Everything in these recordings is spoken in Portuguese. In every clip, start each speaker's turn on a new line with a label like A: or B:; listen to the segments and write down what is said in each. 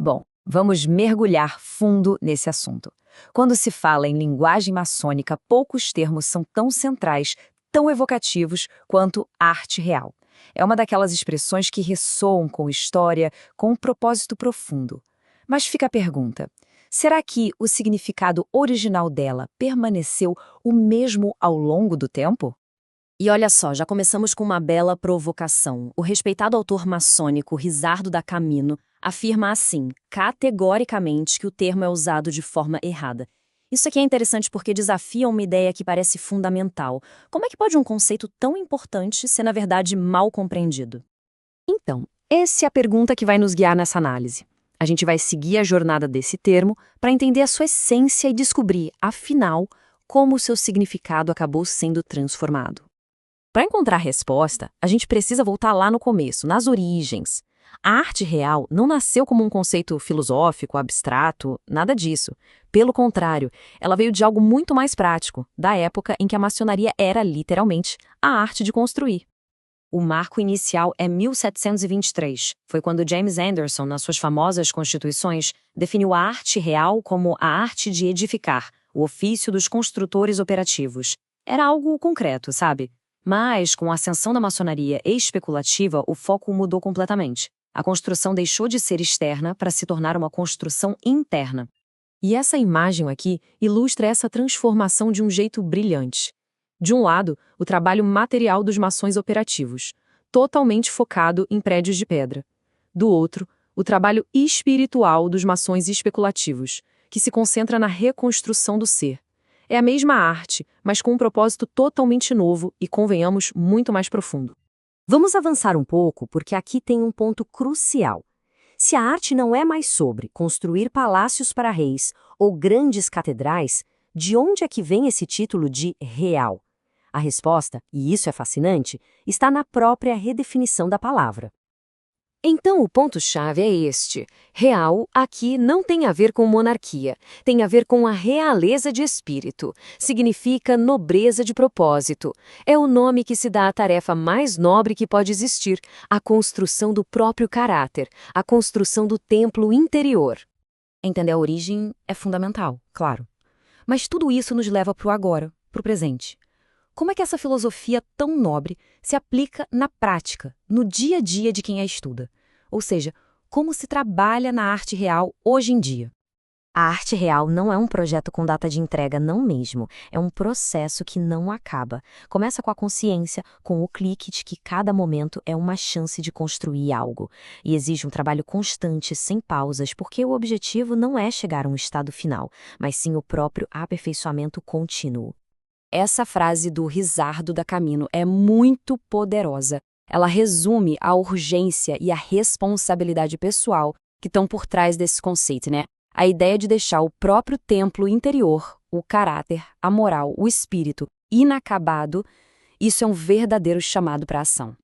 A: Bom, vamos mergulhar fundo nesse assunto. Quando se fala em linguagem maçônica, poucos termos são tão centrais, tão evocativos quanto arte real. É uma daquelas expressões que ressoam com história, com um propósito profundo. Mas fica a pergunta: será que o significado original dela permaneceu o mesmo ao longo do tempo?
B: E olha só, já começamos com uma bela provocação. O respeitado autor maçônico Risardo da Camino afirma assim, categoricamente, que o termo é usado de forma errada. Isso aqui é interessante porque desafia uma ideia que parece fundamental. Como é que pode um conceito tão importante ser, na verdade, mal compreendido?
A: Então, essa é a pergunta que vai nos guiar nessa análise. A gente vai seguir a jornada desse termo para entender a sua essência e descobrir, afinal, como o seu significado acabou sendo transformado. Para encontrar a resposta, a gente precisa voltar lá no começo, nas origens. A arte real não nasceu como um conceito filosófico, abstrato, nada disso. Pelo contrário, ela veio de algo muito mais prático, da época em que a maçonaria era, literalmente, a arte de construir. O marco inicial é 1723. Foi quando James Anderson, nas suas famosas constituições, definiu a arte real como a arte de edificar, o ofício dos construtores operativos. Era algo concreto, sabe? Mas, com a ascensão da maçonaria especulativa, o foco mudou completamente. A construção deixou de ser externa para se tornar uma construção interna. E essa imagem aqui ilustra essa transformação de um jeito brilhante. De um lado, o trabalho material dos maçons operativos, totalmente focado em prédios de pedra. Do outro, o trabalho espiritual dos maçons especulativos, que se concentra na reconstrução do ser. É a mesma arte, mas com um propósito totalmente novo e, convenhamos, muito mais profundo.
B: Vamos avançar um pouco, porque aqui tem um ponto crucial. Se a arte não é mais sobre construir palácios para reis ou grandes catedrais, de onde é que vem esse título de real? A resposta, e isso é fascinante, está na própria redefinição da palavra.
A: Então, o ponto-chave é este. Real, aqui, não tem a ver com monarquia, tem a ver com a realeza de espírito. Significa nobreza de propósito. É o nome que se dá à tarefa mais nobre que pode existir, a construção do próprio caráter, a construção do templo interior. Entender a origem é fundamental, claro. Mas tudo isso nos leva para o agora, para o presente. Como é que essa filosofia tão nobre se aplica na prática, no dia a dia de quem a estuda? Ou seja, como se trabalha na arte real hoje em dia?
B: A arte real não é um projeto com data de entrega, não mesmo. É um processo que não acaba. Começa com a consciência, com o clique de que cada momento é uma chance de construir algo. E exige um trabalho constante, sem pausas, porque o objetivo não é chegar a um estado final, mas sim o próprio aperfeiçoamento contínuo.
A: Essa frase do Risardo da Camino é muito poderosa. Ela resume a urgência e a responsabilidade pessoal que estão por trás desse conceito, né? A ideia de deixar o próprio templo interior, o caráter, a moral, o espírito inacabado, isso é um verdadeiro chamado para a ação.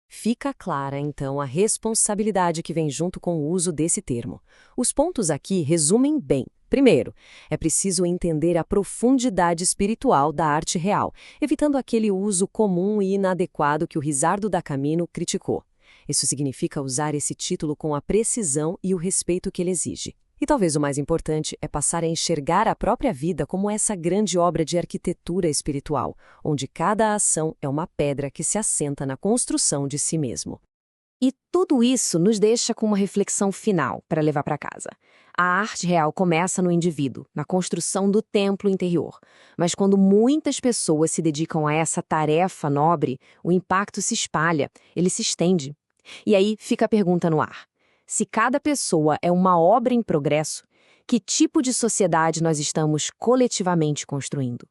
B: Fica clara, então, a responsabilidade que vem junto com o uso desse termo. Os pontos aqui resumem bem. Primeiro, é preciso entender a profundidade espiritual da arte real, evitando aquele uso comum e inadequado que o Risardo da Camino criticou. Isso significa usar esse título com a precisão e o respeito que ele exige. E talvez o mais importante é passar a enxergar a própria vida como essa grande obra de arquitetura espiritual, onde cada ação é uma pedra que se assenta na construção de si mesmo.
A: E tudo isso nos deixa com uma reflexão final para levar para casa. A arte real começa no indivíduo, na construção do templo interior. Mas quando muitas pessoas se dedicam a essa tarefa nobre, o impacto se espalha, ele se estende. E aí fica a pergunta no ar. Se cada pessoa é uma obra em progresso, que tipo de sociedade nós estamos coletivamente construindo?